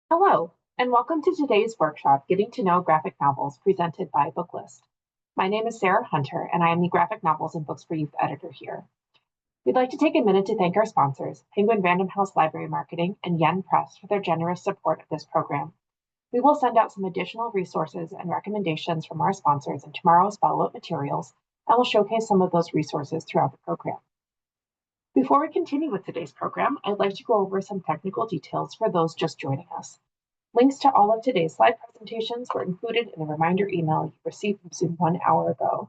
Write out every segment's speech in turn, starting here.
Hello, and welcome to today's workshop, Getting to Know Graphic Novels, presented by Booklist. My name is Sarah Hunter, and I am the Graphic Novels and Books for Youth editor here. We'd like to take a minute to thank our sponsors, Penguin Random House Library Marketing and Yen Press, for their generous support of this program. We will send out some additional resources and recommendations from our sponsors in tomorrow's follow-up materials, and we'll showcase some of those resources throughout the program. Before we continue with today's program, I'd like to go over some technical details for those just joining us. Links to all of today's slide presentations were included in the reminder email you received from Zoom 1 hour ago.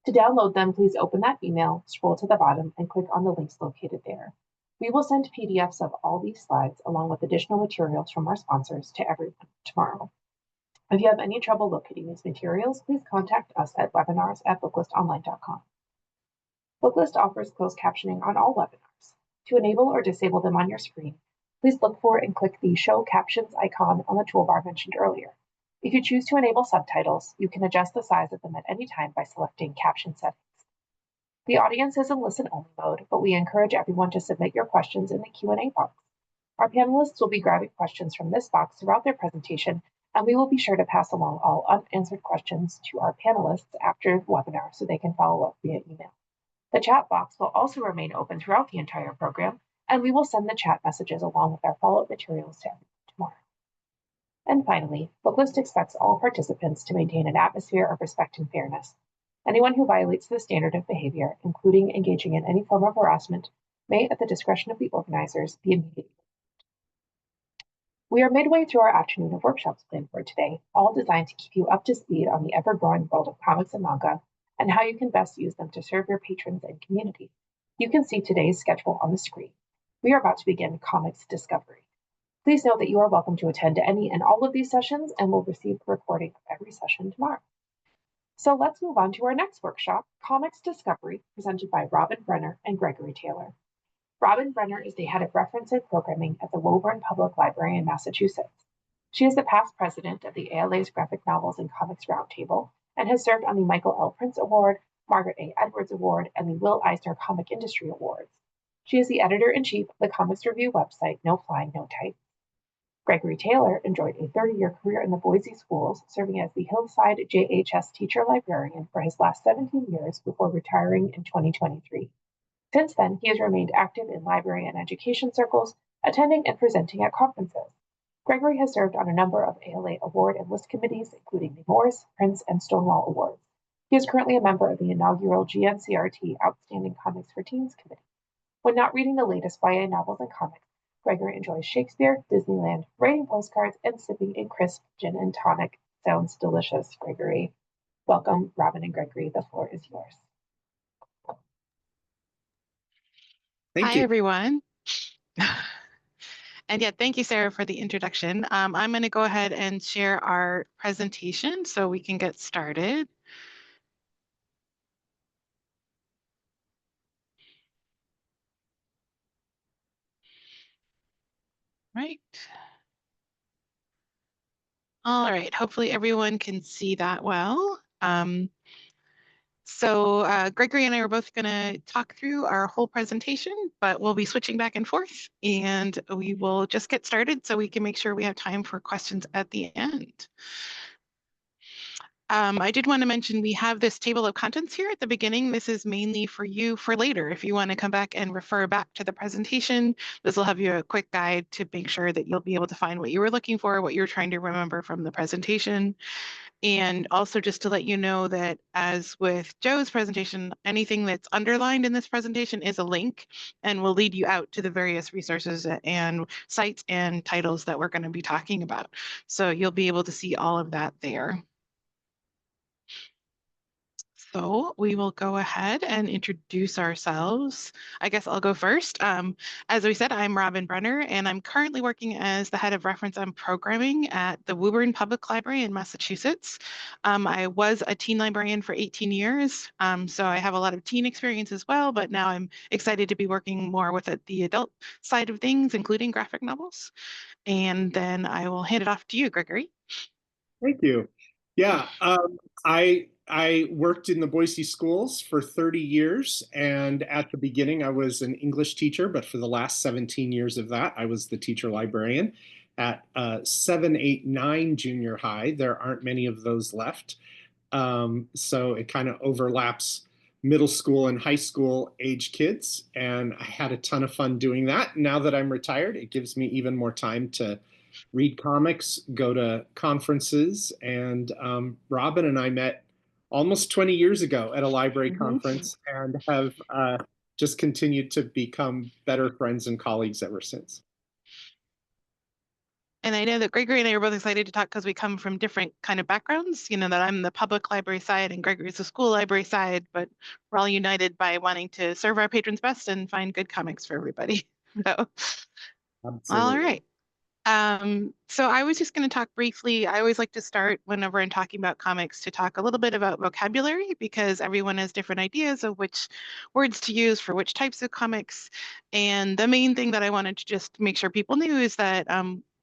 To download them, please open that email, scroll to the bottom, and click on the links located there. We will send PDFs of all these slides along with additional materials from our sponsors to everyone tomorrow. If you have any trouble locating these materials, please contact us at webinars@booklistonline.com. Booklist offers closed captioning on all webinars. To enable or disable them on your screen, please look for and click the Show Captions icon on the toolbar mentioned earlier. If you choose to enable subtitles, you can adjust the size of them at any time by selecting Caption Settings. The audience is in listen-only mode, but we encourage everyone to submit your questions in the Q&A box. Our panelists will be grabbing questions from this box throughout their presentation, and we will be sure to pass along all unanswered questions to our panelists after the webinar so they can follow up via email. The chat box will also remain open throughout the entire program, and we will send the chat messages along with our follow-up materials to everyone tomorrow. And finally, Booklist expects all participants to maintain an atmosphere of respect and fairness. Anyone who violates this standard of behavior, including engaging in any form of harassment, may, at the discretion of the organizers, be immediately removed. We are midway through our afternoon of workshops planned for today, all designed to keep you up to speed on the ever-growing world of comics and manga, and how you can best use them to serve your patrons and community. You can see today's schedule on the screen. We are about to begin Comics Discovery. Please note that you are welcome to attend any and all of these sessions and will receive a recording of every session tomorrow. So let's move on to our next workshop, Comics Discovery, presented by Robin Brenner and Gregory Taylor. Robin Brenner is the head of reference and programming at the Woburn Public Library in Massachusetts. She is the past president of the ALA's Graphic Novels and Comics Roundtable and has served on the Michael L. Prince Award, Margaret A. Edwards Award, and the Will Eisner Comic Industry Awards. She is the editor-in-chief of the comics review website No Flying, No Tights. Gregory Taylor enjoyed a 30-year career in the Boise schools, serving as the Hillside JHS teacher librarian for his last 17 years before retiring in 2023. Since then, he has remained active in library and education circles, attending and presenting at conferences. Gregory has served on a number of ALA award and list committees, including the Morris, Prince, and Stonewall Awards. He is currently a member of the inaugural GNCRT Outstanding Comics for Teens Committee. When not reading the latest YA novels and comics, Gregory enjoys Shakespeare, Disneyland, writing postcards, and sipping a crisp gin and tonic. Sounds delicious, Gregory. Welcome, Robin and Gregory. The floor is yours. Hi, everyone. And yeah, thank you, Sarah, for the introduction. I'm going to go ahead and share our presentation so we can get started. Right. All right, hopefully everyone can see that well. Gregory and I are both going to talk through our whole presentation, but we'll be switching back and forth, and we will just get started so we can make sure we have time for questions at the end. I did want to mention we have this table of contents here at the beginning. This is mainly for you for later. If you want to come back and refer back to the presentation, this will have you a quick guide to make sure that you'll be able to find what you were looking for, what you're trying to remember from the presentation. And also just to let you know that as with Joe's presentation, anything that's underlined in this presentation is a link and will lead you out to the various resources and sites and titles that we're going to be talking about. So you'll be able to see all of that there. So we will go ahead and introduce ourselves. I guess I'll go first. As we said, I'm Robin Brenner, and I'm currently working as the head of reference and programming at the Woburn Public Library in Massachusetts. I was a teen librarian for 18 years, so I have a lot of teen experience as well, but now I'm excited to be working more with the adult side of things, including graphic novels. And then I will hand it off to you, Gregory. Thank you. Yeah, I worked in the Boise schools for 30 years, and at the beginning I was an English teacher, but for the last 17 years of that I was the teacher librarian. at 7, 8, 9 junior high. There aren't many of those left. So it kind of overlaps middle school and high school age kids. And I had a ton of fun doing that. Now that I'm retired, it gives me even more time to read comics, go to conferences. And Robin and I met almost 20 years ago at a library conference and have just continued to become better friends and colleagues ever since. And I know that Gregory and I are both excited to talk because we come from different kind of backgrounds, that I'm the public library side and Gregory's the school library side, but we're all united by wanting to serve our patrons best and find good comics for everybody. So, Absolutely. all right. So I was just going to talk briefly. I always like to start whenever I'm talking about comics to talk a little bit about vocabulary because everyone has different ideas of which words to use for which types of comics. And the main thing that I wanted to just make sure people knew is that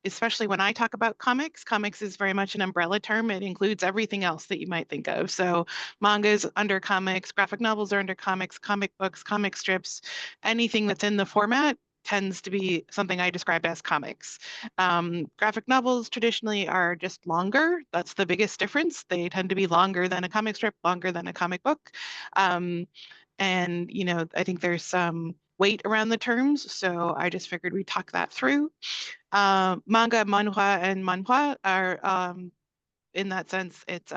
especially when I talk about comics, comics is very much an umbrella term. It includes everything else that you might think of. So manga is under comics, graphic novels are under comics, comic books, comic strips, anything that's in the format tends to be something I describe as comics. Graphic novels traditionally are just longer. That's the biggest difference. They tend to be longer than a comic strip, longer than a comic book. And, I think there's some weight around the terms, so I just figured we'd talk that through. Manga, manhwa, and manhwa are, in that sense, it's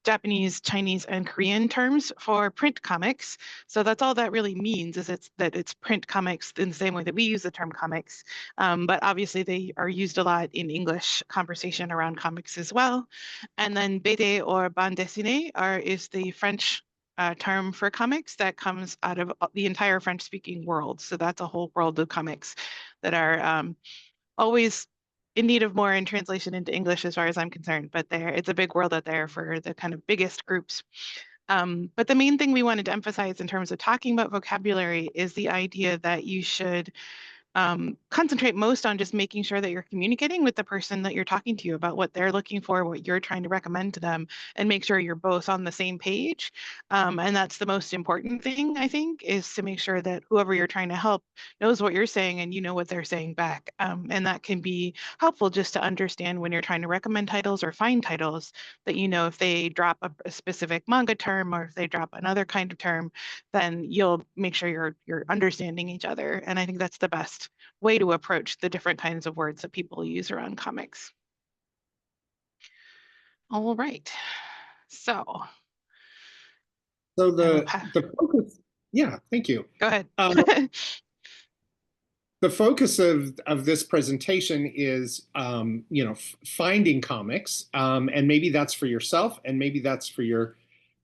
Japanese, Chinese, and Korean terms for print comics. So that's all that really means is it's print comics in the same way that we use the term comics. But obviously they are used a lot in English conversation around comics as well. And then BD or bande dessinée is the French term for comics that comes out of the entire French-speaking world. So that's a whole world of comics that are always in need of more in translation into English as far as I'm concerned, but it's a big world out there for the kind of biggest groups. But the main thing we wanted to emphasize in terms of talking about vocabulary is the idea that you should concentrate most on just making sure that you're communicating with the person that you're talking to about what they're looking for, what you're trying to recommend to them, and make sure you're both on the same page. And that's the most important thing, I think, is to make sure that whoever you're trying to help knows what you're saying and you know what they're saying back. And that can be helpful just to understand when you're trying to recommend titles or find titles that if they drop a specific manga term or if they drop another kind of term, then you'll make sure you're understanding each other. And I think that's the best way to approach the different kinds of words that people use around comics. All right. So the focus, yeah, thank you. Go ahead. The focus of this presentation is, finding comics, and maybe that's for yourself, and maybe that's for your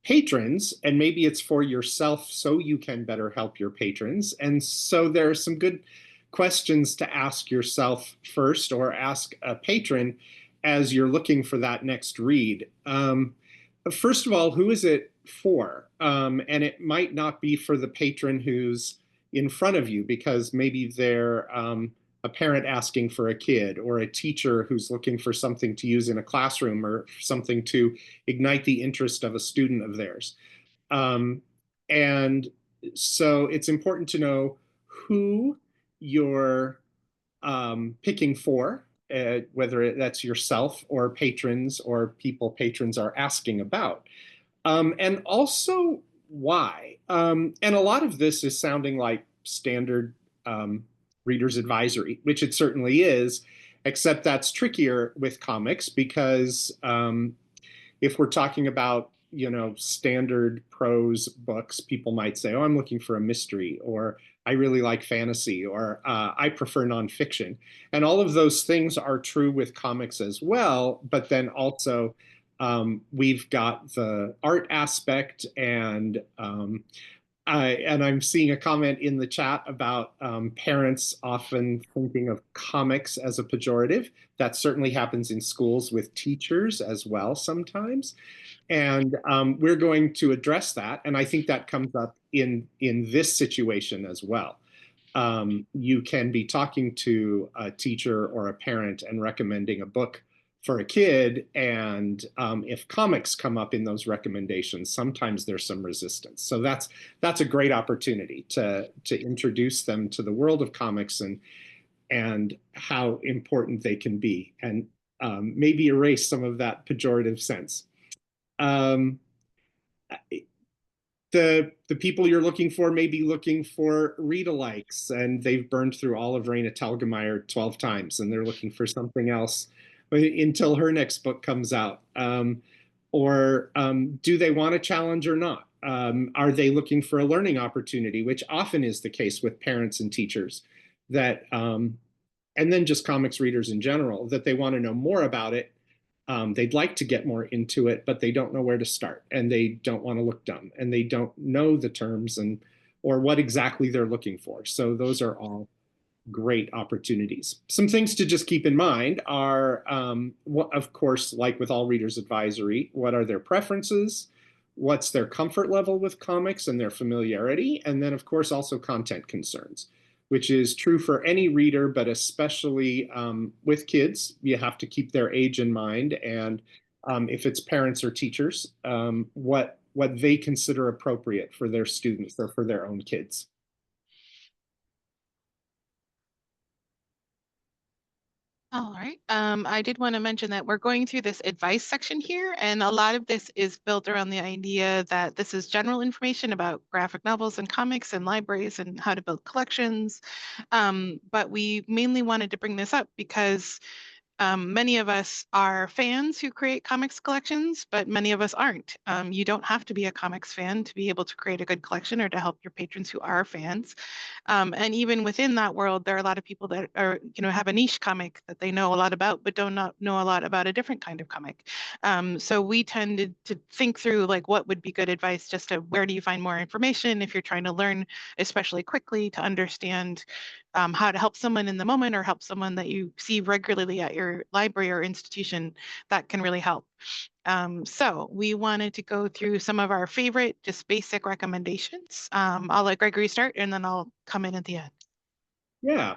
patrons, and maybe it's for yourself so you can better help your patrons. And so there are some good questions to ask yourself first, or ask a patron as you're looking for that next read. First of all, who is it for? And it might not be for the patron who's in front of you, because maybe they're a parent asking for a kid, or a teacher who's looking for something to use in a classroom, or something to ignite the interest of a student of theirs. And so it's important to know who you're picking for, whether that's yourself or patrons or people patrons are asking about. And also why. And a lot of this is sounding like standard reader's advisory, which it certainly is, except that's trickier with comics because if we're talking about, standard prose books, people might say, oh, I'm looking for a mystery, or I really like fantasy, or I prefer nonfiction. And all of those things are true with comics as well, but then also we've got the art aspect, and I'm seeing a comment in the chat about parents often thinking of comics as a pejorative. That certainly happens in schools with teachers as well sometimes. And we're going to address that. And I think that comes up in this situation as well. You can be talking to a teacher or a parent and recommending a book for a kid. And if comics come up in those recommendations, sometimes there's some resistance. So that's a great opportunity to introduce them to the world of comics and and how important they can be, and maybe erase some of that pejorative sense. Um, the people you're looking for may be looking for read-alikes, and they've burned through all of Raina Telgemeier 12 times, and they're looking for something else until her next book comes out. Or do they want a challenge or not? Are they looking for a learning opportunity, which often is the case with parents and teachers, that and then just comics readers in general, that they want to know more about it. They'd like to get more into it, but they don't know where to start, and they don't want to look dumb, and they don't know the terms and or what exactly they're looking for. So those are all great opportunities. Some things to just keep in mind are, what, of course, like with all Reader's Advisory, what are their preferences? What's their comfort level with comics and their familiarity? And then, of course, also content concerns, which is true for any reader, but especially with kids. You have to keep their age in mind. And if it's parents or teachers, what they consider appropriate for their students or for their own kids. All right. I did want to mention that we're going through this advice section here, and a lot of this is built around the idea that this is general information about graphic novels and comics and libraries and how to build collections. But we mainly wanted to bring this up because many of us are fans who create comics collections, but many of us aren't. You don't have to be a comics fan to be able to create a good collection or to help your patrons who are fans. And even within that world, there are a lot of people that are, have a niche comic that they know a lot about, but don't not know a lot about a different kind of comic. So we tended to think through like what would be good advice just to where do you find more information if you're trying to learn, especially quickly, to understand how to help someone in the moment or help someone that you see regularly at your library or institution. That can really help. So we wanted to go through some of our favorite, just basic recommendations. I'll let Gregory start and then I'll come in at the end. Yeah.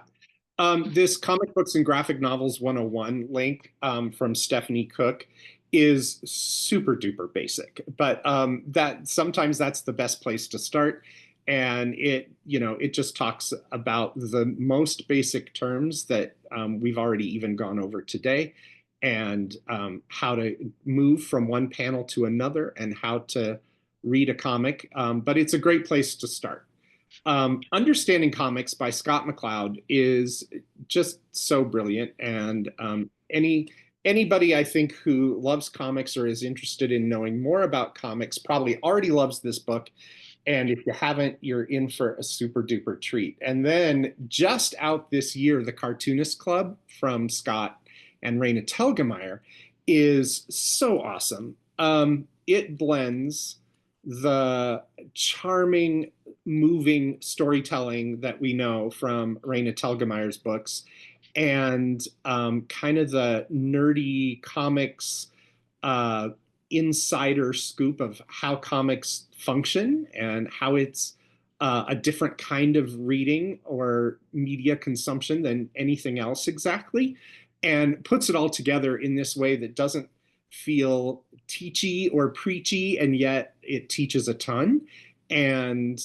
This Comic Books and Graphic Novels 101 link from Stephanie Cook is super duper basic, but that sometimes that's the best place to start. And it just talks about the most basic terms that we've already even gone over today, and how to move from one panel to another and how to read a comic. But it's a great place to start. Understanding Comics by Scott McCloud is just so brilliant, and anybody I think who loves comics or is interested in knowing more about comics probably already loves this book. And if you haven't, you're in for a super duper treat. And then just out this year, the Cartoonist Club from Scott and Raina Telgemeier is so awesome. It blends the charming, moving storytelling that we know from Raina Telgemeier's books and kind of the nerdy comics insider scoop of how comics function and how it's a different kind of reading or media consumption than anything else exactly, and puts it all together in this way that doesn't feel teachy or preachy, and yet it teaches a ton. And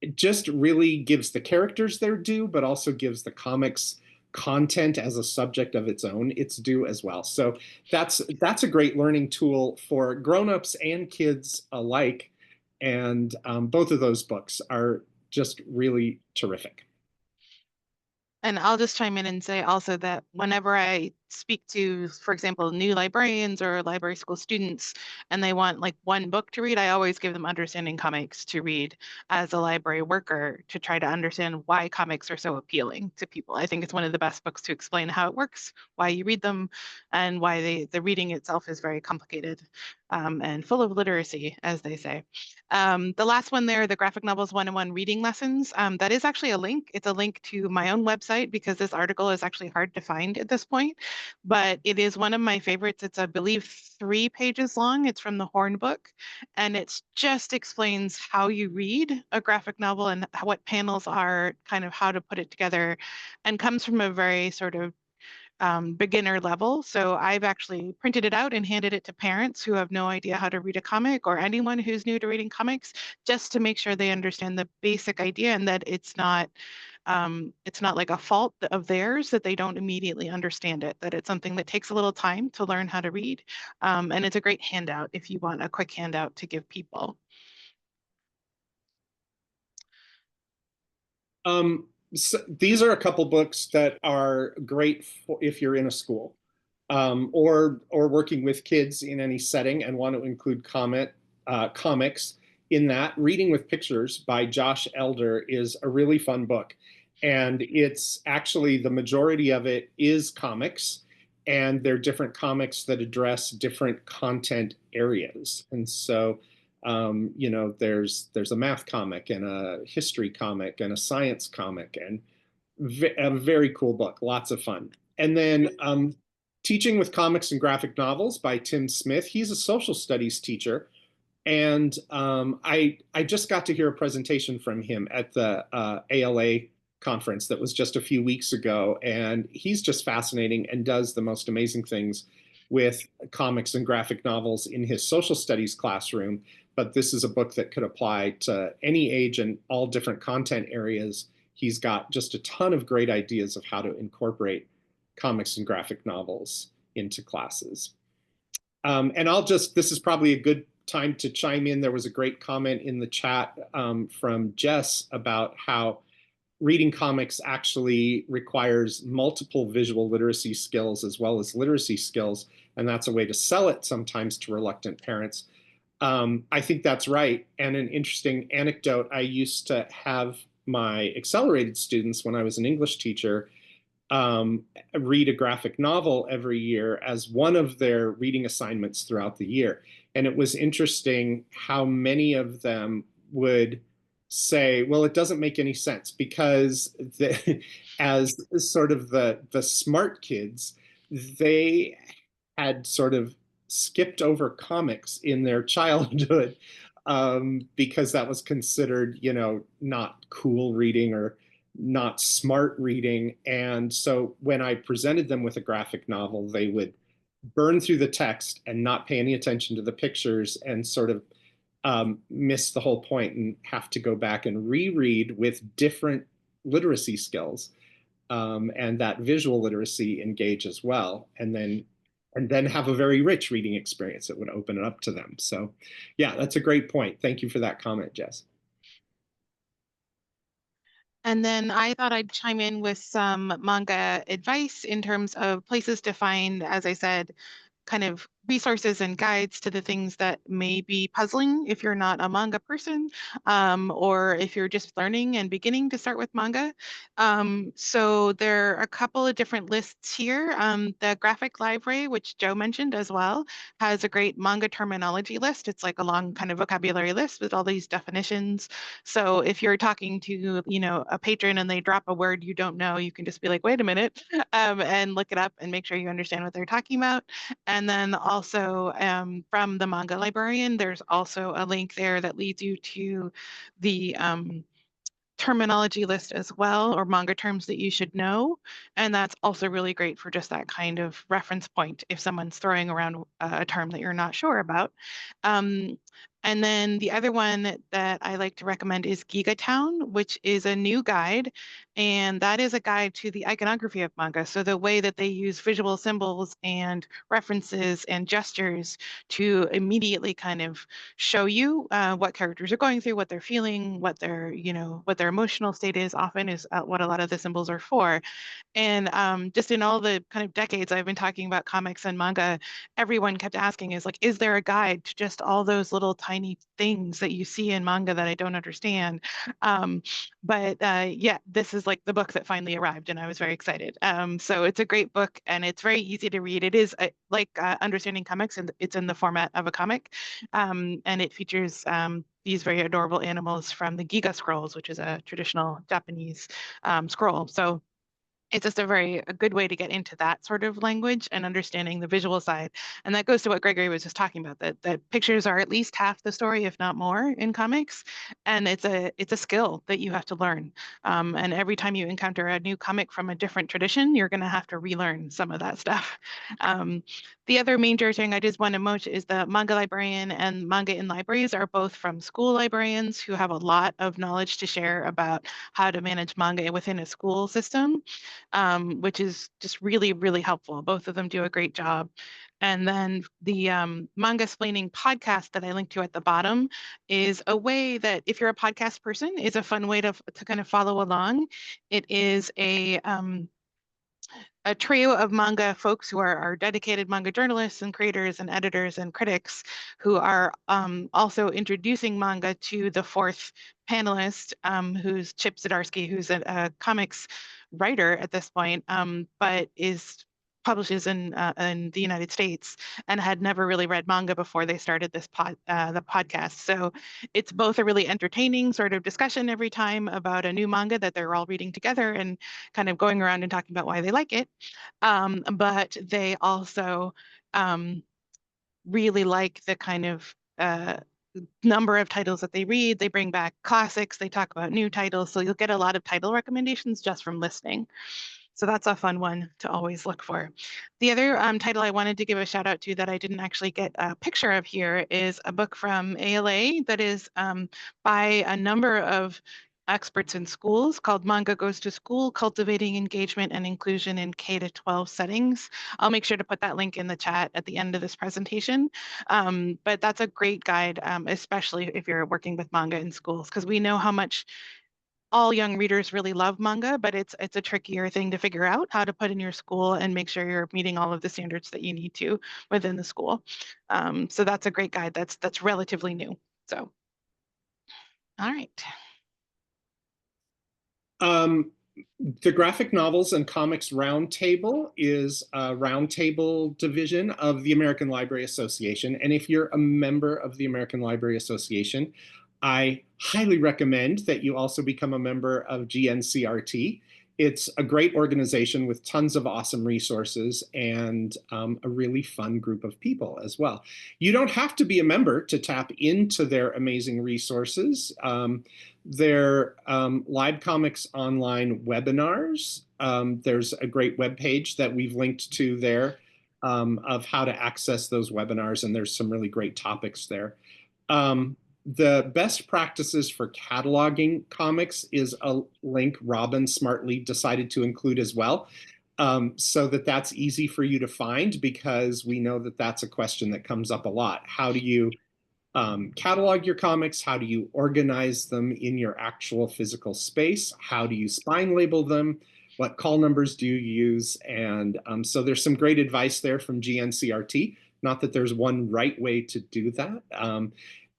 it just really gives the characters their due, but also gives the comics content as a subject of its own its due as well. So that's a great learning tool for grown-ups and kids alike. And both of those books are just really terrific. And I'll just chime in and say also that whenever I speak to, for example, new librarians or library school students, and they want like one book to read, I always give them Understanding Comics to read as a library worker to try to understand why comics are so appealing to people. I think it's one of the best books to explain how it works, why you read them, and why the reading itself is very complicated and full of literacy, as they say. The last one there, the Graphic Novels 101 Reading Lessons, that is actually a link. It's a link to my own website because this article is actually hard to find at this point, but it is one of my favorites. It's, I believe, 3 pages long. It's from the Horn book, and it just explains how you read a graphic novel and what panels are, kind of how to put it together, and comes from a very sort of beginner level. So I've actually printed it out and handed it to parents who have no idea how to read a comic, or anyone who's new to reading comics, just to make sure they understand the basic idea and that it's not it's not like a fault of theirs that they don't immediately understand it, that it's something that takes a little time to learn how to read. And it's a great handout if you want a quick handout to give people. So these are a couple books that are great for if you're in a school, or working with kids in any setting and want to include comics in that. Reading with Pictures by Josh Elder is a really fun book. And it's actually, the majority of it is comics, and they're different comics that address different content areas. And so there's a math comic and a history comic and a science comic, and a very cool book, lots of fun. And then Teaching with Comics and Graphic Novels by Tim Smith. He's a social studies teacher, and I just got to hear a presentation from him at the ALA conference that was just a few weeks ago, and he's just fascinating and does the most amazing things with comics and graphic novels in his social studies classroom. But this is a book that could apply to any age and all different content areas. He's got just a ton of great ideas of how to incorporate comics and graphic novels into classes. And this is probably a good time to chime in. There was a great comment in the chat from Jess about how reading comics actually requires multiple visual literacy skills as well as literacy skills, and that's a way to sell it sometimes to reluctant parents. I think that's right. And an interesting anecdote, I used to have my accelerated students, when I was an English teacher, read a graphic novel every year as one of their reading assignments throughout the year. And it was interesting how many of them would say, well, it doesn't make any sense, because as sort of the smart kids, they had sort of skipped over comics in their childhood, because that was considered, not cool reading or not smart reading. And so when I presented them with a graphic novel, they would burn through the text and not pay any attention to the pictures, and sort of miss the whole point and have to go back and reread with different literacy skills, and that visual literacy engage as well, and then have a very rich reading experience that would open it up to them. So yeah, that's a great point. Thank you for that comment, Jess. And then I thought I'd chime in with some manga advice in terms of places to find, as I said, kind of resources and guides to the things that may be puzzling if you're not a manga person, or if you're just learning and beginning to start with manga. So there are a couple of different lists here. The graphic library, which Joe mentioned as well, has a great manga terminology list. It's like a long kind of vocabulary list with all these definitions. So if you're talking to, a patron and they drop a word you don't know, you can just be like, wait a minute, and look it up and make sure you understand what they're talking about. And then also from the manga librarian, there's also a link there that leads you to the terminology list as well, or manga terms that you should know. And that's also really great for just that kind of reference point if someone's throwing around a term that you're not sure about. And then the other one that I like to recommend is Giga Town, which is a new guide. And that is a guide to the iconography of manga. So the way that they use visual symbols and references and gestures to immediately kind of show you what characters are going through, what they're feeling, what their emotional state is, often is what a lot of the symbols are for. And just in all the kind of decades I've been talking about comics and manga, everyone kept asking is there a guide to just all those little tiny things that you see in manga that I don't understand? But yeah, this is like the book that finally arrived, and I was very excited. So it's a great book, and it's very easy to read. It is like understanding comics, and it's in the format of a comic, and it features these very adorable animals from the Giga scrolls, which is a traditional Japanese scroll. So it's just a good way to get into that sort of language and understanding the visual side. And that goes to what Gregory was just talking about, that pictures are at least half the story, if not more, in comics. And it's a skill that you have to learn. And every time you encounter a new comic from a different tradition, you're going to have to relearn some of that stuff. The other major thing I just want to mention is the manga librarian and manga in libraries are both from school librarians who have a lot of knowledge to share about how to manage manga within a school system, which is just really, really helpful. Both of them do a great job. And then the manga explaining podcast that I linked to at the bottom is a way that if you're a podcast person, is a fun way to kind of follow along. It is a trio of manga folks who are dedicated manga journalists and creators and editors and critics who are also introducing manga to the fourth panelist, who's Chip Zdarsky, who's a comics writer at this point, but publishes in the United States and had never really read manga before they started the podcast. So it's both a really entertaining sort of discussion every time about a new manga that they're all reading together and kind of going around and talking about why they like it. But they also really like the kind of number of titles that they read. They bring back classics. They talk about new titles. So you'll get a lot of title recommendations just from listening. So that's a fun one to always look for. The other title I wanted to give a shout out to that I didn't actually get a picture of here is a book from ALA that is by a number of experts in schools called Manga Goes to School, Cultivating Engagement and Inclusion in K-12 Settings. I'll make sure to put that link in the chat at the end of this presentation. But that's a great guide, especially if you're working with manga in schools, because we know how much all young readers really love manga, but it's a trickier thing to figure out how to put in your school and make sure you're meeting all of the standards that you need to within the school. So that's a great guide that's relatively new. So, all right. The Graphic Novels and Comics Roundtable is a roundtable division of the American Library Association. And if you're a member of the American Library Association, I highly recommend that you also become a member of GNCRT. It's a great organization with tons of awesome resources and a really fun group of people as well. You don't have to be a member to tap into their amazing resources. Their Live Comics online webinars, there's a great webpage that we've linked to there of how to access those webinars, and there's some really great topics there. The best practices for cataloging comics is a link Robin smartly decided to include as well, so that that's easy for you to find, because we know that that's a question that comes up a lot. How do you catalog your comics? How do you organize them in your actual physical space? How do you spine label them? What call numbers do you use? And so there's some great advice there from GNCRT. Not that there's one right way to do that.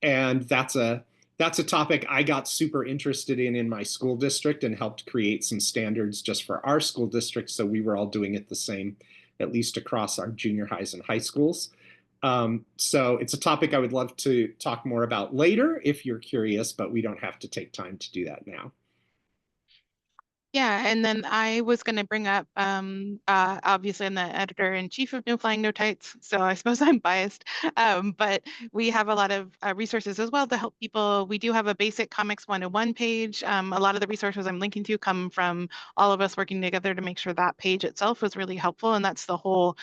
And that's a topic I got super interested in my school district and helped create some standards just for our school district. So we were all doing it the same, at least across our junior highs and high schools. So it's a topic I would love to talk more about later if you're curious, but we don't have to take time to do that now. Yeah, and then I was going to bring up, obviously I'm the editor-in-chief of No Flying No Tights, so I suppose I'm biased, but we have a lot of resources as well to help people. We do have a basic Comics 101 page. A lot of the resources I'm linking to come from all of us working together to make sure that page itself was really helpful, and that's the whole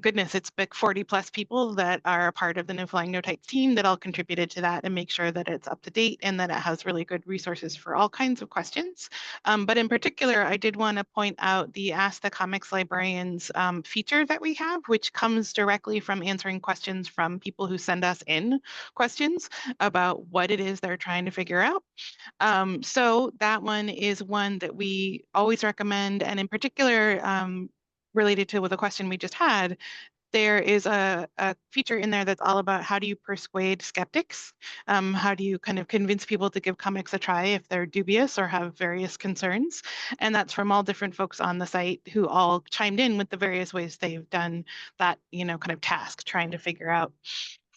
goodness, it's big 40 plus people that are a part of the No Flying No Tights team that all contributed to that and make sure that it's up to date and that it has really good resources for all kinds of questions. But in particular, I did want to point out the Ask the Comics Librarians feature that we have, which comes directly from answering questions from people who send us in questions about what it is they're trying to figure out. So that one is one that we always recommend, and in particular, related to the question we just had, there is a feature in there that's all about how do you persuade skeptics? How do you kind of convince people to give comics a try if they're dubious or have various concerns? And that's from all different folks on the site who all chimed in with the various ways they've done that, kind of task, trying to figure out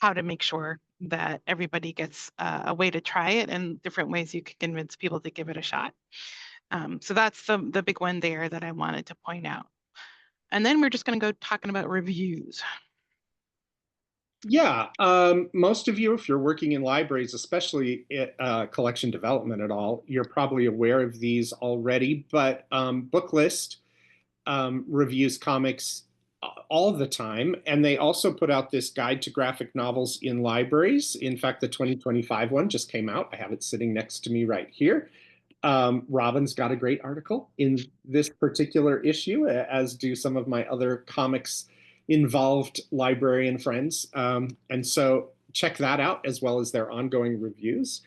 how to make sure that everybody gets a way to try it and different ways you can convince people to give it a shot. So that's the big one there that I wanted to point out. And then we're just going to go talking about reviews. Yeah, most of you, if you're working in libraries, especially collection development at all, you're probably aware of these already, but Booklist reviews comics all the time, and they also put out this guide to graphic novels in libraries. In fact, the 2025 one just came out. I have it sitting next to me right here. Robin's got a great article in this particular issue, as do some of my other comics involved librarian friends. And so check that out, as well as their ongoing reviews.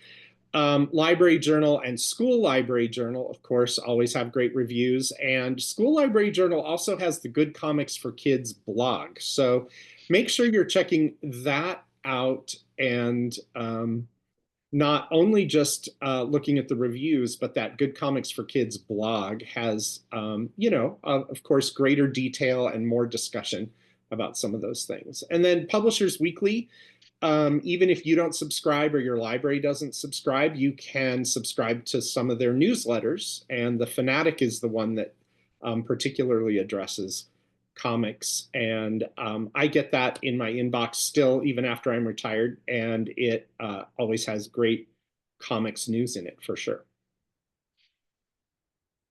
Library Journal and School Library Journal, of course, always have great reviews. And School Library Journal also has the Good Comics for Kids blog. So make sure you're checking that out, and not only just looking at the reviews, but that Good Comics for Kids blog has, of course, greater detail and more discussion about some of those things. And then Publishers Weekly, even if you don't subscribe or your library doesn't subscribe, you can subscribe to some of their newsletters. And The Fanatic is the one that particularly addresses comics. And I get that in my inbox still, even after I'm retired. And it always has great comics news in it, for sure.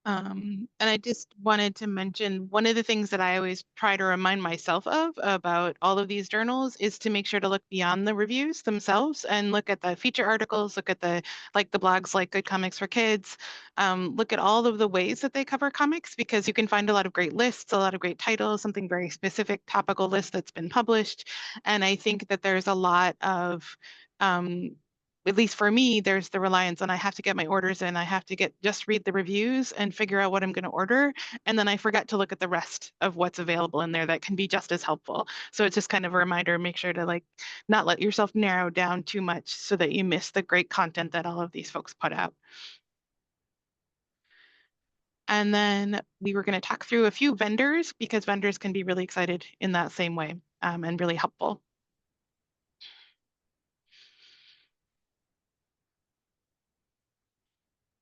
And I just wanted to mention one of the things that I always try to remind myself of about all of these journals is to make sure to look beyond the reviews themselves and look at the feature articles, look at the blogs like Good Comics for Kids, look at all of the ways that they cover comics, because you can find a lot of great lists, a lot of great titles, something very specific topical list that's been published. And I think that there's a lot of at least for me, there's the reliance on I have to get my orders in. I have to just read the reviews and figure out what I'm going to order. And then I forget to look at the rest of what's available in there that can be just as helpful. So it's just kind of a reminder, make sure to not let yourself narrow down too much so that you miss the great content that all of these folks put out. And then we were going to talk through a few vendors, because vendors can be really excited in that same way, and really helpful.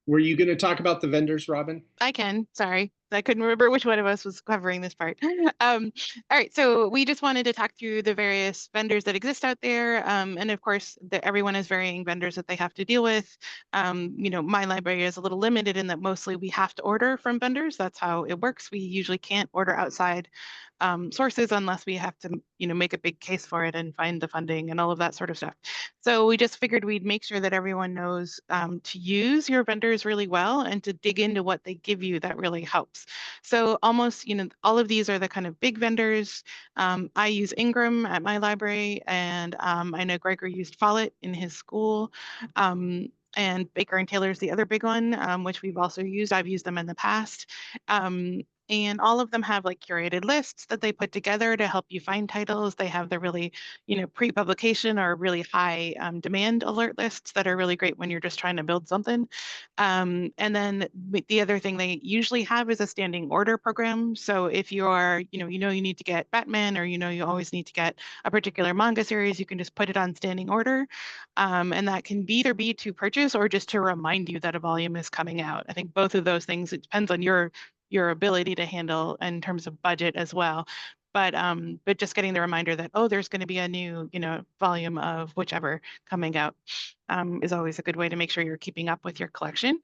Were you going to talk about the vendors, Robin? I can, sorry. I couldn't remember which one of us was covering this part. All right, so we just wanted to talk through the various vendors that exist out there. And of course, everyone has varying vendors that they have to deal with. My library is a little limited in that mostly we have to order from vendors. That's how it works. We usually can't order outside sources unless we have to, make a big case for it and find the funding and all of that sort of stuff. So we just figured we'd make sure that everyone knows to use your vendors really well and to dig into what they give you that really helps. So almost, all of these are the kind of big vendors. I use Ingram at my library, and I know Gregory used Follett in his school. And Baker and Taylor is the other big one, which we've also used. I've used them in the past. And all of them have curated lists that they put together to help you find titles. They have the really, pre-publication or really high demand alert lists that are really great when you're just trying to build something. And then the other thing they usually have is a standing order program. So if you are, you need to get Batman, or you always need to get a particular manga series, you can just put it on standing order. And that can either be to purchase or just to remind you that a volume is coming out. I think both of those things, it depends on your ability to handle in terms of budget as well. But just getting the reminder that, oh, there's going to be a new, volume of whichever coming out is always a good way to make sure you're keeping up with your collection.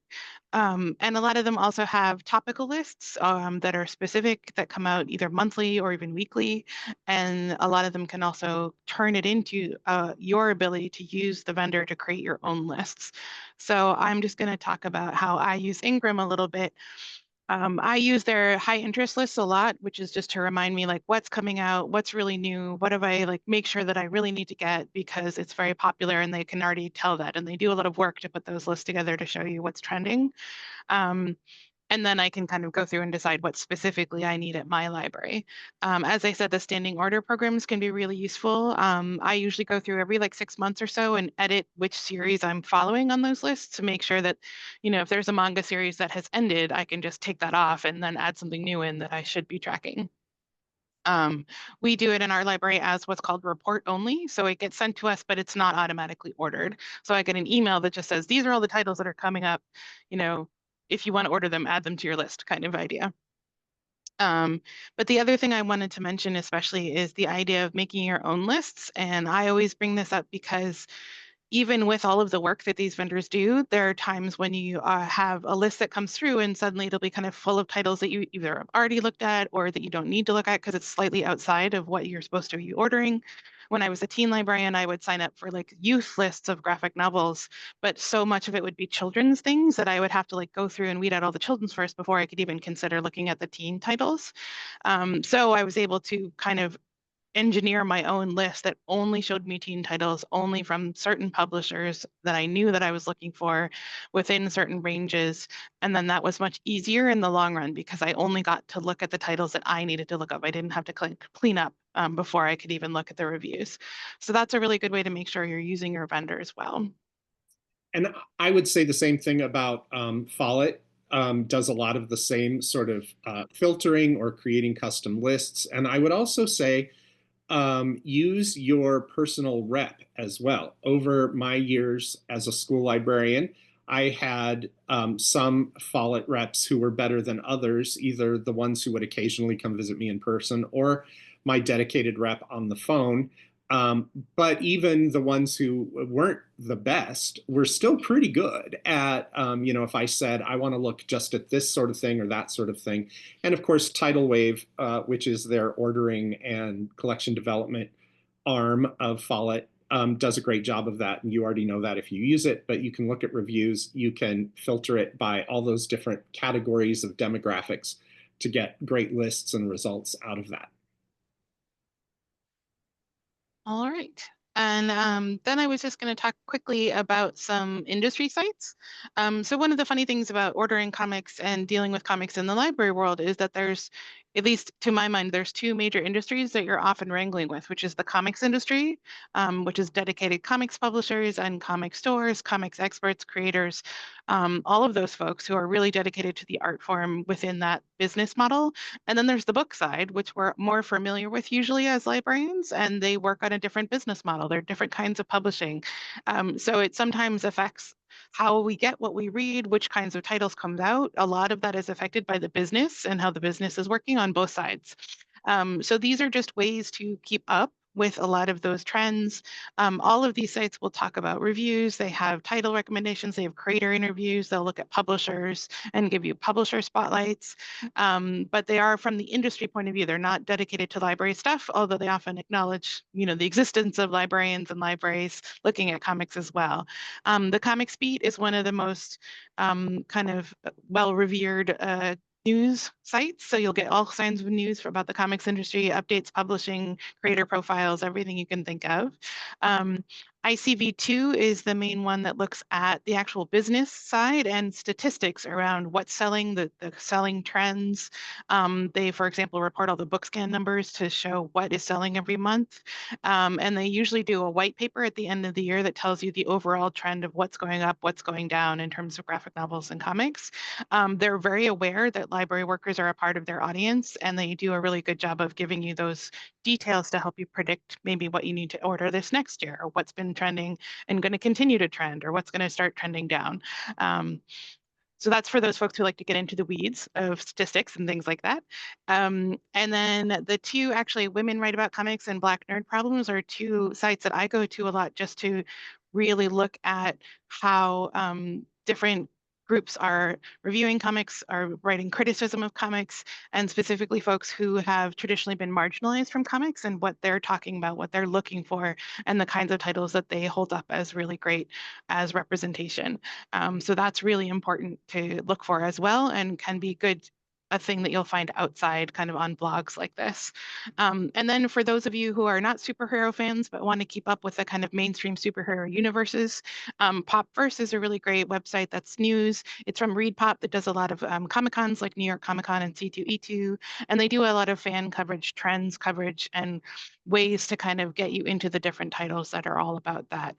And a lot of them also have topical lists that are specific, that come out either monthly or even weekly. And a lot of them can also turn it into your ability to use the vendor to create your own lists. So I'm just going to talk about how I use Ingram a little bit. I use their high interest lists a lot, which is just to remind me what's coming out, what's really new, what have I make sure that I really need to get because it's very popular, and they can already tell that. And they do a lot of work to put those lists together to show you what's trending. And then I can kind of go through and decide what specifically I need at my library. As I said, the standing order programs can be really useful. I usually go through every 6 months or so and edit which series I'm following on those lists to make sure that, if there's a manga series that has ended, I can just take that off and then add something new in that I should be tracking. We do it in our library as what's called report only. So it gets sent to us, but it's not automatically ordered. So I get an email that just says, these are all the titles that are coming up, if you want to order them, add them to your list kind of idea. But the other thing I wanted to mention especially is the idea of making your own lists. And I always bring this up because even with all of the work that these vendors do, there are times when you have a list that comes through and suddenly it'll be kind of full of titles that you either have already looked at or that you don't need to look at because it's slightly outside of what you're supposed to be ordering. When I was a teen librarian, I would sign up for like youth lists of graphic novels, but so much of it would be children's things that I would have to like go through and weed out all the children's first before I could even consider looking at the teen titles. So I was able to kind of engineer my own list that only showed me teen titles, only from certain publishers that I knew that I was looking for within certain ranges. And then that was much easier in the long run because I only got to look at the titles that I needed to look up. I didn't have to clean up before I could even look at the reviews. So that's a really good way to make sure you're using your vendor as well. And I would say the same thing about Follett. Does a lot of the same sort of filtering or creating custom lists. And I would also say use your personal rep as well. Over my years as a school librarian, I had some Follett reps who were better than others, either the ones who would occasionally come visit me in person or my dedicated rep on the phone. But even the ones who weren't the best were still pretty good at, if I said, I want to look just at this sort of thing or that sort of thing. And of course, Tidal Wave, which is their ordering and collection development arm of Follett, does a great job of that. And you already know that if you use it, but you can look at reviews, you can filter it by all those different categories of demographics to get great lists and results out of that. All right. And then I was just going to talk quickly about some industry sites. So one of the funny things about ordering comics and dealing with comics in the library world is that there's, at least to my mind, there's two major industries that you're often wrangling with, which is the comics industry, which is dedicated comics publishers and comic stores, comics experts, creators, all of those folks who are really dedicated to the art form within that business model. And then there's the book side, which we're more familiar with usually as librarians, and they work on a different business model. They're different kinds of publishing. So it sometimes affects how we get what we read, which kinds of titles comes out. A lot of that is affected by the business and how the business is working on both sides. So these are just ways to keep up with a lot of those trends. All of these sites will talk about reviews. They have title recommendations. They have creator interviews. They'll look at publishers and give you publisher spotlights. But they are from the industry point of view. They're not dedicated to library stuff, although they often acknowledge, the existence of librarians and libraries looking at comics as well. The Comics Beat is one of the most kind of well-revered news sites. So you'll get all kinds of news about the comics industry, updates, publishing, creator profiles, everything you can think of. ICV2 is the main one that looks at the actual business side and statistics around what's selling, the selling trends. They, for example, report all the book scan numbers to show what is selling every month. And they usually do a white paper at the end of the year that tells you the overall trend of what's going up, what's going down in terms of graphic novels and comics. They're very aware that library workers are a part of their audience, and they do a really good job of giving you those details to help you predict maybe what you need to order this next year, or what's been trending and going to continue to trend, or what's going to start trending down. So that's for those folks who like to get into the weeds of statistics and things like that. And then the two, actually, Women Write About Comics and Black Nerd Problems are two sites that I go to a lot just to really look at how different groups are reviewing comics, are writing criticism of comics, and specifically folks who have traditionally been marginalized from comics and what they're talking about, what they're looking for, and the kinds of titles that they hold up as really great as representation. So that's really important to look for as well, and can be a thing that you'll find outside kind of on blogs like this. And then for those of you who are not superhero fans but want to keep up with the kind of mainstream superhero universes, Popverse is a really great website that's news. It's from ReadPop that does a lot of Comic-Cons like New York Comic Con and C2E2, and they do a lot of fan coverage, trends coverage, and ways to kind of get you into the different titles that are all about that.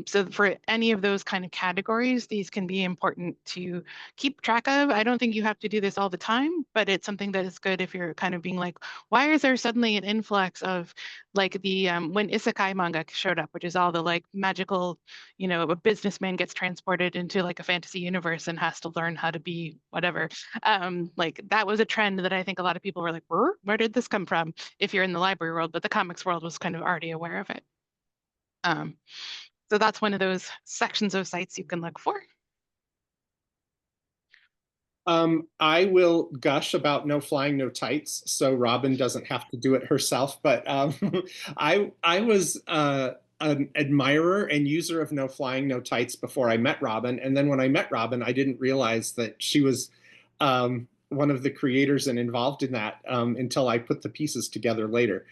So for any of those kind of categories, these can be important to keep track of. I don't think you have to do this all the time, but it's something that is good if you're kind of being like, why is there suddenly an influx of like the when isekai manga showed up, which is all the like magical, you know, a businessman gets transported into like a fantasy universe and has to learn how to be whatever. Like that was a trend that I think a lot of people were like, where did this come from? If you're in the library world, but the comics world was kind of already aware of it. So that's one of those sections of sites you can look for. I will gush about No Flying, No Tights, so Robin doesn't have to do it herself. But I was an admirer and user of No Flying, No Tights before I met Robin, and then when I met Robin, I didn't realize that she was one of the creators and involved in that until I put the pieces together later.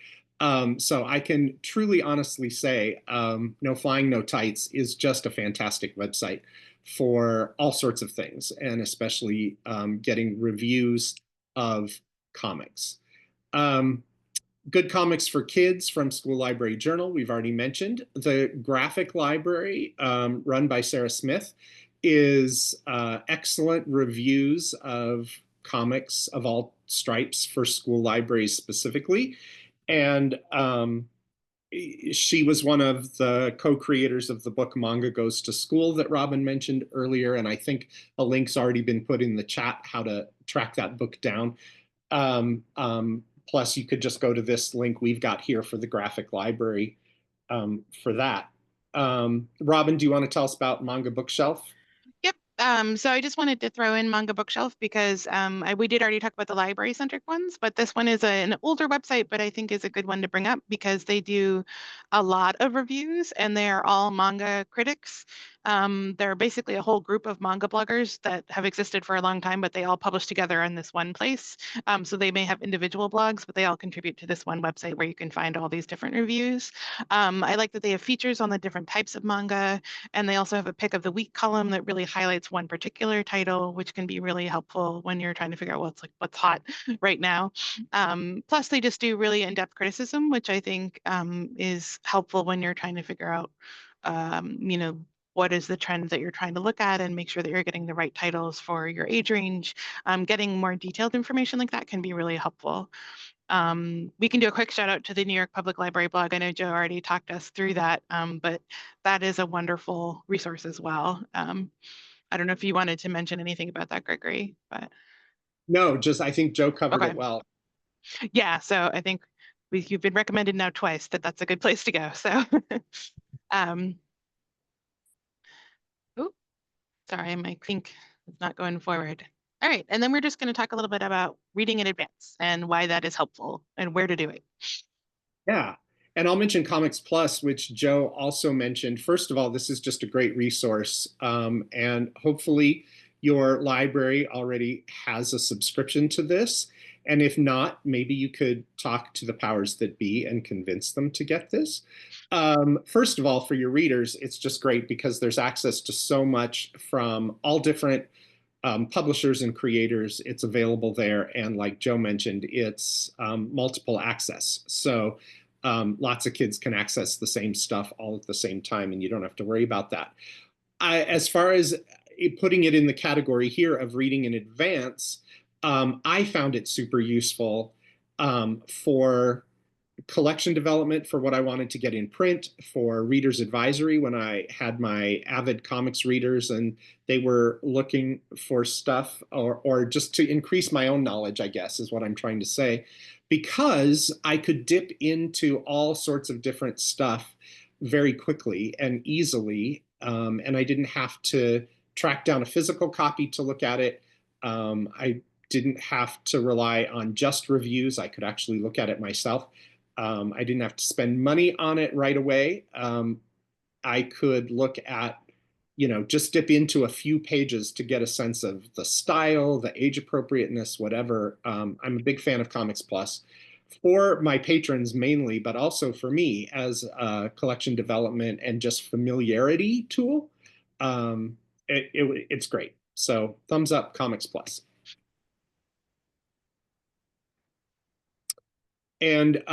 So I can truly, honestly say No Flying, No Tights is just a fantastic website for all sorts of things, and especially getting reviews of comics. Good comics for kids from School Library Journal, we've already mentioned. The graphic library run by Sarah Smith is excellent reviews of comics of all stripes for school libraries specifically. And she was one of the co-creators of the book Manga Goes to School that Robin mentioned earlier, and I think a link's already been put in the chat how to track that book down. Plus, you could just go to this link we've got here for the graphic library for that. Robin, do you want to tell us about Manga Bookshelf? Yep. So I just wanted to throw in Manga Bookshelf because we did already talk about the library-centric ones, but this one is an older website, but I think is a good one to bring up because they do a lot of reviews and they are all manga critics. They're basically a whole group of manga bloggers that have existed for a long time, but they all publish together in this one place. So they may have individual blogs, but they all contribute to this one website where you can find all these different reviews. I like that they have features on the different types of manga, and they also have a pick of the week column that really highlights one particular title, which can be really helpful when you're trying to figure out what's hot right now. Plus, they just do really in-depth criticism, which I think is helpful when you're trying to figure out, you know, what is the trend that you're trying to look at and make sure that you're getting the right titles for your age range. Getting more detailed information like that can be really helpful. We can do a quick shout out to the New York Public Library blog. I know Joe already talked us through that, but that is a wonderful resource as well. I don't know if you wanted to mention anything about that, Gregory, but. No, just I think Joe covered Okay. it well. Yeah, so I think you've been recommended now twice that that's a good place to go. So, oh, sorry, my think is not going forward. All right, and then we're just going to talk a little bit about reading in advance and why that is helpful and where to do it. Yeah. And I'll mention Comics Plus, which Joe also mentioned. First of all, this is just a great resource. And hopefully your library already has a subscription to this. And if not, maybe you could talk to the powers that be and convince them to get this. First of all, for your readers, it's just great because there's access to so much from all different publishers and creators. It's available there. And like Joe mentioned, it's multiple access. So lots of kids can access the same stuff all at the same time, and you don't have to worry about that. As far as putting it in the category here of reading in advance, I found it super useful for collection development for what I wanted to get in print, for readers advisory when I had my avid comics readers and they were looking for stuff, or just to increase my own knowledge, I guess is what I'm trying to say, because I could dip into all sorts of different stuff very quickly and easily, and I didn't have to track down a physical copy to look at it. I didn't have to rely on just reviews. I could actually look at it myself. I didn't have to spend money on it right away. I could look at, just dip into a few pages to get a sense of the style, the age appropriateness, whatever. I'm a big fan of Comics Plus for my patrons mainly, but also for me as a collection development and just familiarity tool. It's great. So thumbs up, Comics Plus. And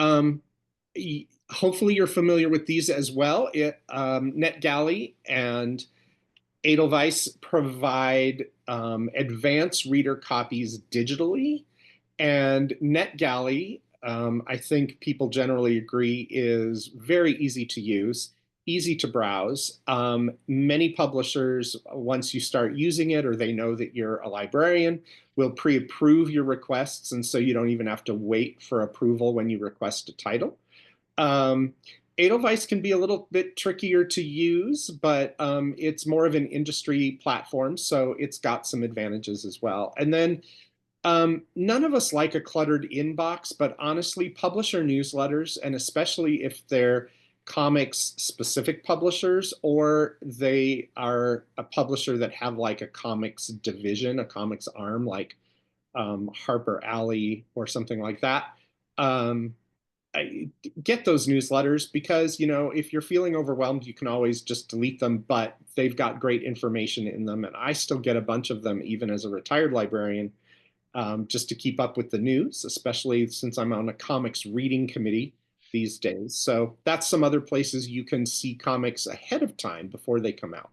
hopefully you're familiar with these as well. NetGalley and Edelweiss provide advanced reader copies digitally, and NetGalley, I think people generally agree, is very easy to use, easy to browse. Many publishers, once you start using it or they know that you're a librarian, will pre-approve your requests, and so you don't even have to wait for approval when you request a title. Edelweiss can be a little bit trickier to use, but it's more of an industry platform, so it's got some advantages as well. And then none of us like a cluttered inbox, but honestly, publisher newsletters, and especially if they're comics specific publishers or they are a publisher that have like a comics division, a comics arm, like Harper Alley or something like that. Get those newsletters because, you know, if you're feeling overwhelmed, you can always just delete them, but they've got great information in them. And I still get a bunch of them, even as a retired librarian, just to keep up with the news, especially since I'm on a comics reading committee these days. So that's some other places you can see comics ahead of time before they come out.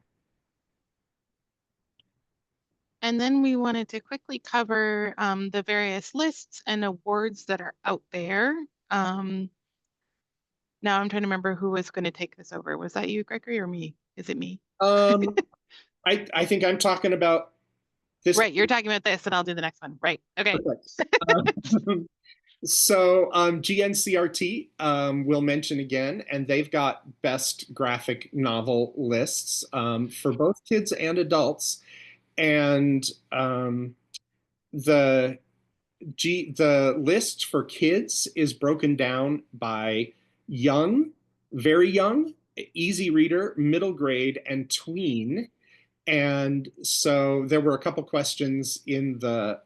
And then we wanted to quickly cover the various lists and awards that are out there. Now I'm trying to remember who was going to take this over. Was that you, Gregory, or me? Is it me? I think I'm talking about this. Right, you're talking about this, and I'll do the next one. Right. Okay. So GNCRT we'll mention again, and they've got best graphic novel lists for both kids and adults. And the list for kids is broken down by young, very young, easy reader, middle grade, and tween. And so there were a couple questions in the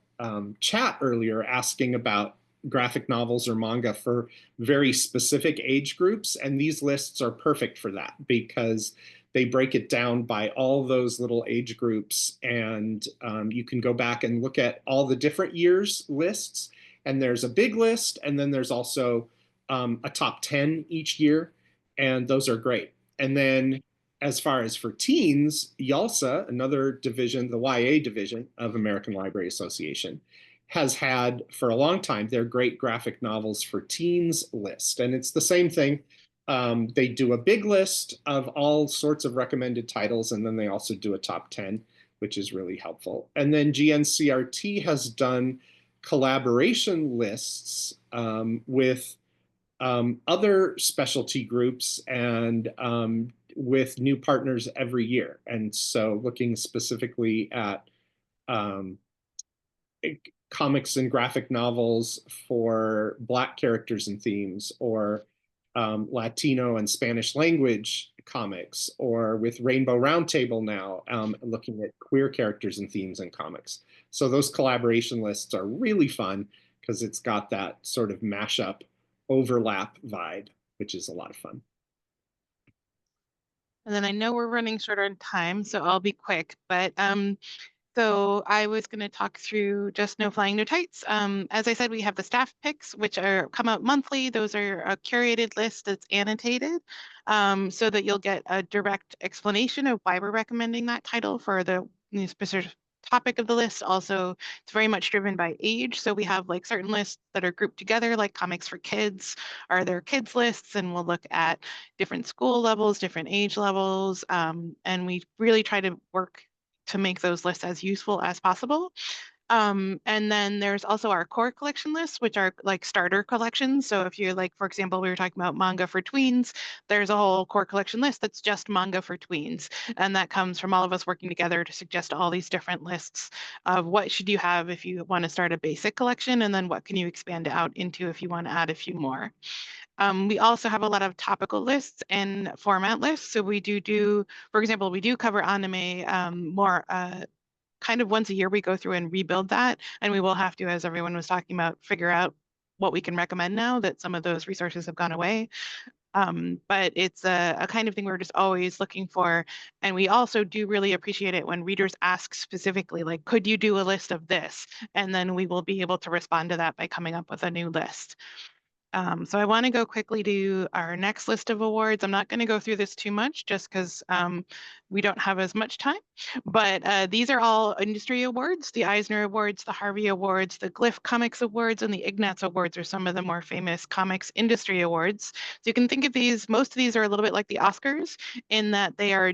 chat earlier asking about graphic novels or manga for very specific age groups. And these lists are perfect for that because they break it down by all those little age groups. And you can go back and look at all the different years lists. And there's a big list. And then there's also a top 10 each year. And those are great. And then as far as for teens, YALSA, another division, the YA division of American Library Association, has had for a long time their great graphic novels for teens list. And it's the same thing. They do a big list of all sorts of recommended titles, and then they also do a top 10, which is really helpful. And then GNCRT has done collaboration lists with other specialty groups and with new partners every year. And so looking specifically at comics and graphic novels for Black characters and themes, or Latino and Spanish language comics, or with Rainbow Roundtable now, looking at queer characters and themes in comics. So those collaboration lists are really fun because it's got that sort of mashup overlap vibe, which is a lot of fun. And then I know we're running short on time, so I'll be quick, but so I was going to talk through Just No Flying No Tights. As I said, we have the staff picks, which come out monthly. Those are a curated list that's annotated so that you'll get a direct explanation of why we're recommending that title for the specific topic of the list. Also, it's very much driven by age. So we have like certain lists that are grouped together, like comics for kids are their kids lists, and we'll look at different school levels, different age levels, and we really try to work to make those lists as useful as possible. And then there's also our core collection lists, which are like starter collections. So if you're like, for example, we were talking about manga for tweens, there's a whole core collection list that's just manga for tweens. And that comes from all of us working together to suggest all these different lists of what should you have if you want to start a basic collection, and then what can you expand out into if you want to add a few more. We also have a lot of topical lists and format lists. So we do, for example, we do cover anime more kind of once a year. We go through and rebuild that, and we will have to, as everyone was talking about, figure out what we can recommend now that some of those resources have gone away. But it's a kind of thing we're just always looking for. And we also do really appreciate it when readers ask specifically, like, could you do a list of this? And then we will be able to respond to that by coming up with a new list. So I want to go quickly to our next list of awards. I'm not going to go through this too much just because we don't have as much time, but these are all industry awards. The Eisner Awards, the Harvey Awards, the Glyph Comics Awards, and the Ignatz Awards are some of the more famous comics industry awards. So you can think of these, most of these are a little bit like the Oscars in that they are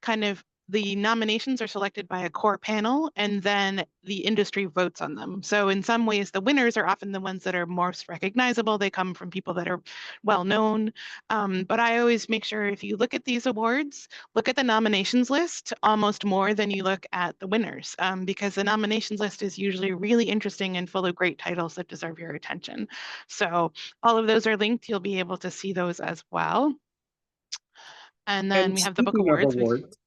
kind of the nominations are selected by a core panel and then the industry votes on them. So in some ways, the winners are often the ones that are most recognizable. They come from people that are well known. But I always make sure if you look at these awards, look at the nominations list almost more than you look at the winners, because the nominations list is usually really interesting and full of great titles that deserve your attention. So all of those are linked. You'll be able to see those as well. And then And we have the book speaking of awards. awards,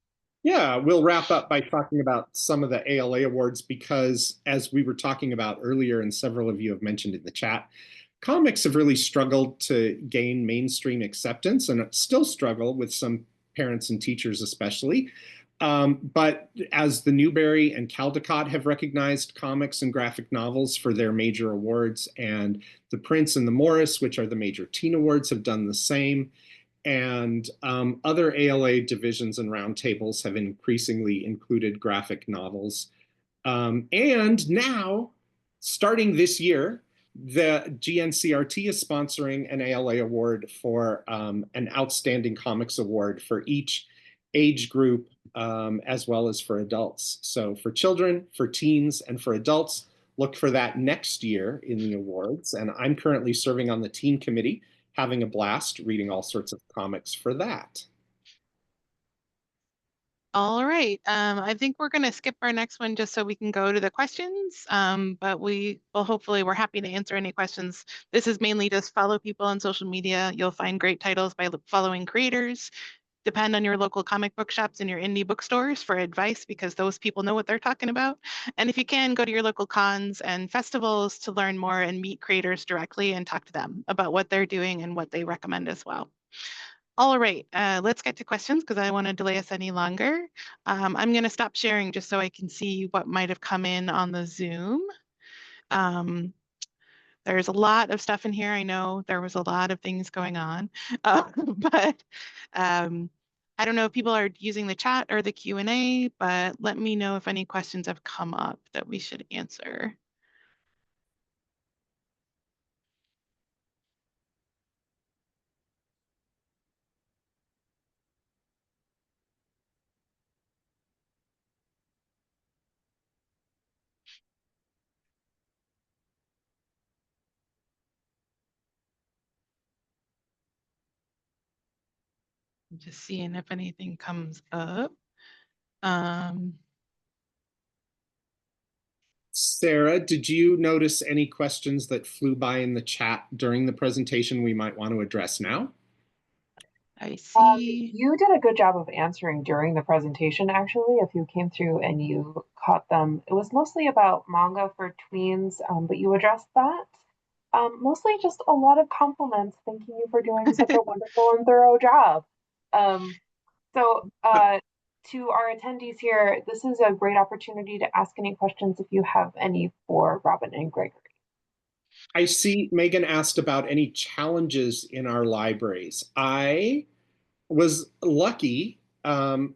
yeah, we'll wrap up by talking about some of the ALA awards because, as we were talking about earlier, and several of you have mentioned in the chat, comics have really struggled to gain mainstream acceptance and still struggle with some parents and teachers especially. But as the Newbery and Caldecott have recognized comics and graphic novels for their major awards, and the Prince and the Morris, which are the major teen awards, have done the same. And other ALA divisions and roundtables have increasingly included graphic novels. And now, starting this year, the GNCRT is sponsoring an ALA award for an Outstanding Comics Award for each age group, as well as for adults. So for children, for teens, and for adults, look for that next year in the awards. And I'm currently serving on the team committee, having a blast reading all sorts of comics for that. All right. I think we're going to skip our next one just so we can go to the questions. But we're happy to answer any questions. This is mainly just follow people on social media. You'll find great titles by following creators. Depend on your local comic book shops and your indie bookstores for advice because those people know what they're talking about. And if you can, go to your local cons and festivals to learn more and meet creators directly and talk to them about what they're doing and what they recommend as well. All right, let's get to questions because I don't want to delay us any longer. I'm going to stop sharing just so I can see what might have come in on the Zoom. There's a lot of stuff in here. I know there was a lot of things going on, but I don't know if people are using the chat or the Q&A, but let me know if any questions have come up that we should answer. I'm just seeing if anything comes up. Sarah, did you notice any questions that flew by in the chat during the presentation we might want to address now? I see. You did a good job of answering during the presentation, actually, if you came through and you caught them. It was mostly about manga for tweens, but you addressed that. Mostly just a lot of compliments, thanking you for doing such a wonderful and thorough job. To our attendees here, this is a great opportunity to ask any questions if you have any for Robin and Gregory. I see Megan asked about any challenges in our libraries. I was lucky being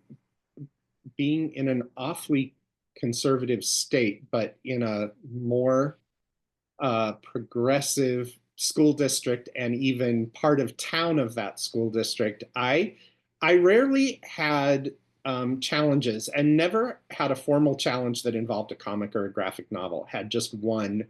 in an awfully conservative state, but in a more progressive school district and even part of town of that school district. I rarely had challenges and never had a formal challenge that involved a comic or a graphic novel. Had just one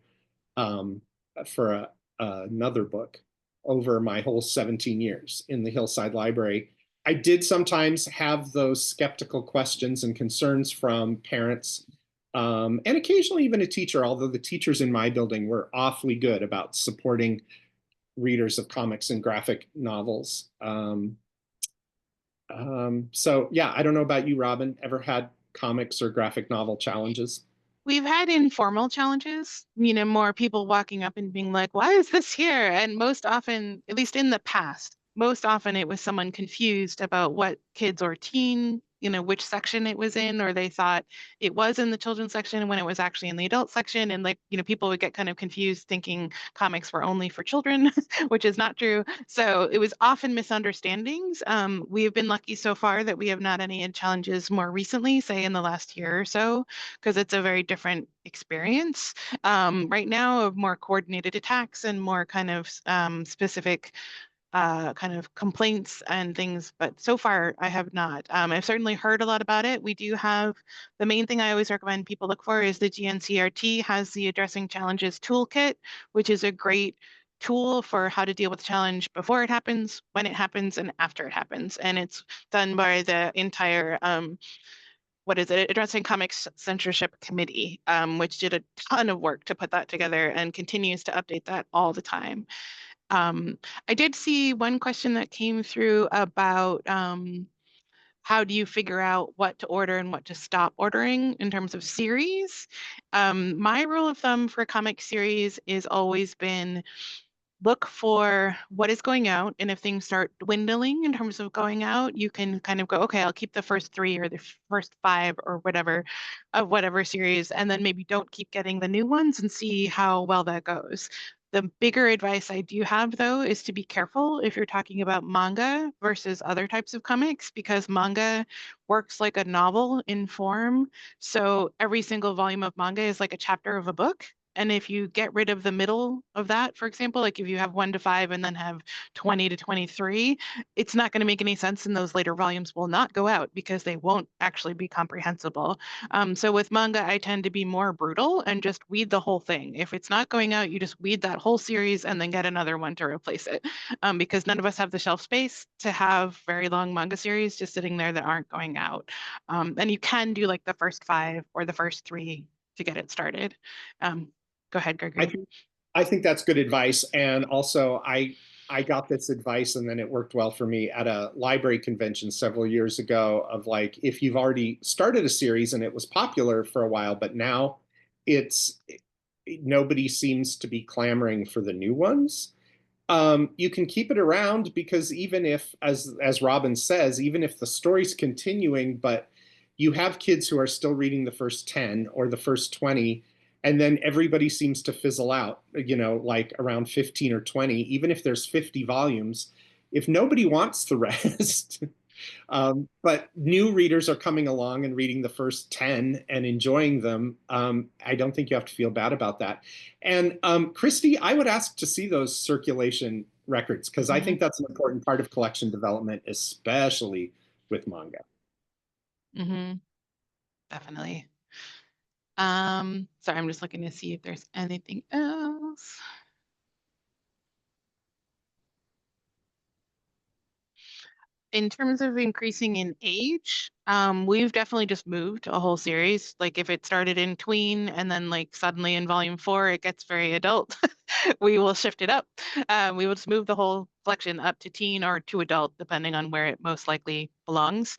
for another book over my whole 17 years in the Hillside Library. I did sometimes have those skeptical questions and concerns from parents, and occasionally even a teacher, although the teachers in my building were awfully good about supporting readers of comics and graphic novels. So yeah, I don't know about you, Robin, ever had comics or graphic novel challenges? We've had informal challenges, more people walking up and being like, why is this here? And most often, at least in the past, most often it was someone confused about what kids or teen which section it was in, or they thought it was in the children's section when it was actually in the adult section. And like, people would get kind of confused thinking comics were only for children, which is not true. So it was often misunderstandings. We have been lucky so far that we have not any challenges more recently, say in the last year or so, because it's a very different experience right now of more coordinated attacks and more kind of specific kind of complaints and things, but so far I have not. I've certainly heard a lot about it. We do have, the main thing I always recommend people look for is the GNCRT has the Addressing Challenges Toolkit, which is a great tool for how to deal with challenge before it happens, when it happens, and after it happens. And it's done by the entire what is it, Addressing Comics Censorship Committee, which did a ton of work to put that together and continues to update that all the time. I did see one question that came through about how do you figure out what to order and what to stop ordering in terms of series. My rule of thumb for comic series is always been look for what is going out, and if things start dwindling in terms of going out, you can kind of go, okay, I'll keep the first 3 or the first 5 or whatever of whatever series, and then maybe don't keep getting the new ones and see how well that goes. The bigger advice I do have, though, is to be careful if you're talking about manga versus other types of comics, because manga works like a novel in form. So every single volume of manga is like a chapter of a book. And if you get rid of the middle of that, for example, like if you have 1 to 5 and then have 20 to 23, it's not going to make any sense, and those later volumes will not go out because they won't actually be comprehensible. So with manga, I tend to be more brutal and just weed the whole thing. If it's not going out, you just weed that whole series and then get another one to replace it, because none of us have the shelf space to have very long manga series just sitting there that aren't going out. And you can do like the first 5 or the first 3 to get it started. Go ahead, I Gregory. think I think that's good advice. And also I got this advice and then it worked well for me at a library convention several years ago of like, if you've already started a series and it was popular for a while, but now it's nobody seems to be clamoring for the new ones. You can keep it around because even if, as Robin says, even if the story's continuing, but you have kids who are still reading the first 10 or the first 20, and then everybody seems to fizzle out, like around 15 or 20, even if there's 50 volumes, if nobody wants the rest. But new readers are coming along and reading the first 10 and enjoying them. I don't think you have to feel bad about that. And Christy, I would ask to see those circulation records because I think that's an important part of collection development, especially with manga. Definitely. Sorry, I'm just looking to see if there's anything else. In terms of increasing in age, we've definitely just moved a whole series. Like if it started in tween and then like suddenly in volume 4 it gets very adult, we will shift it up. We will just move the whole collection up to teen or to adult, depending on where it most likely belongs.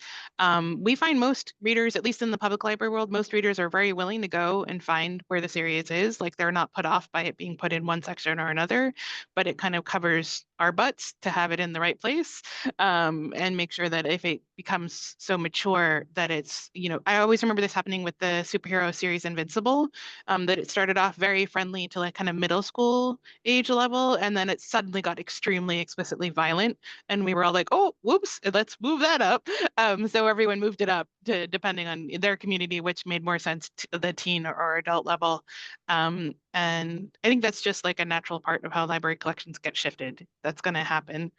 We find most readers, at least in the public library world, most readers are very willing to go and find where the series is. Like they're not put off by it being put in one section or another, but it kind of covers our butts to have it in the right place, and make sure that if it becomes so mature that it's, I always remember this happening with the superhero series Invincible, that it started off very friendly to like kind of middle school age level, and then it suddenly got extremely explicitly violent, and we were all like, oh, whoops, let's move that up. So everyone moved it up to depending on their community, which made more sense to the teen or adult level. And I think that's just like a natural part of how library collections get shifted. That's going to happen.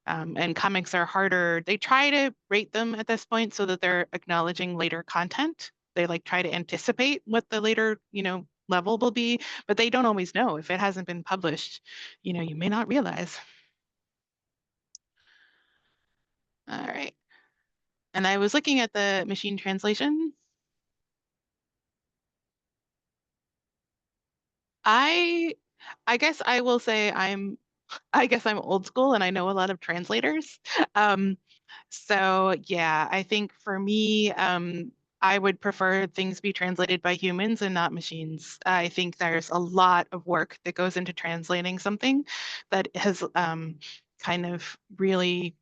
And comics are harder. They try to rate them at this point so that they're acknowledging later content. They like try to anticipate what the later, level will be, but they don't always know. If it hasn't been published, you may not realize. All right. And I was looking at the machine translation. I guess I will say I guess I'm old school and I know a lot of translators. Um, so yeah, I think for me, I would prefer things be translated by humans and not machines. I think there's a lot of work that goes into translating something that has kind of really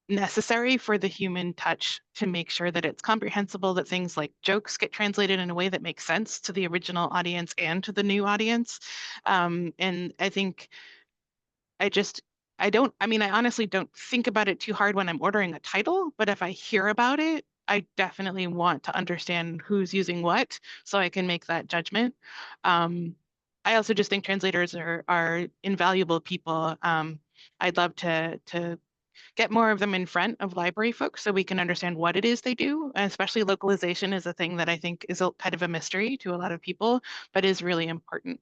necessary for the human touch to make sure that it's comprehensible, that things like jokes get translated in a way that makes sense to the original audience and to the new audience. And I think I honestly don't think about it too hard when I'm ordering a title, but if I hear about it, I definitely want to understand who's using what so I can make that judgment. I also just think translators are invaluable people. I'd love to get more of them in front of library folks so we can understand what it is they do. Especially localization is a thing that I think is kind of a mystery to a lot of people, but is really important.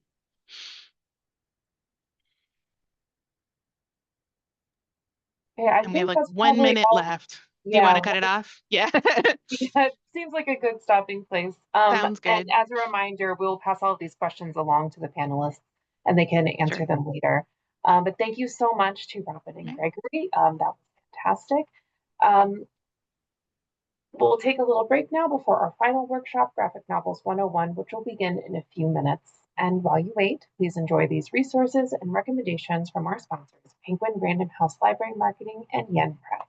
Yeah, I And we think have like that's 1 minute all. left. Do you want Yeah, to cut it off? Yeah. yeah, it seems like a good stopping place. Sounds And good. as a reminder, we'll pass all of these questions along to the panelists and they can answer Sure. them later. But thank you so much to Robin and Right. Gregory. That was fantastic. We'll take a little break now before our final workshop, Graphic Novels 101, which will begin in a few minutes. And while you wait, please enjoy these resources and recommendations from our sponsors, Penguin Random House Library Marketing and Yen Press.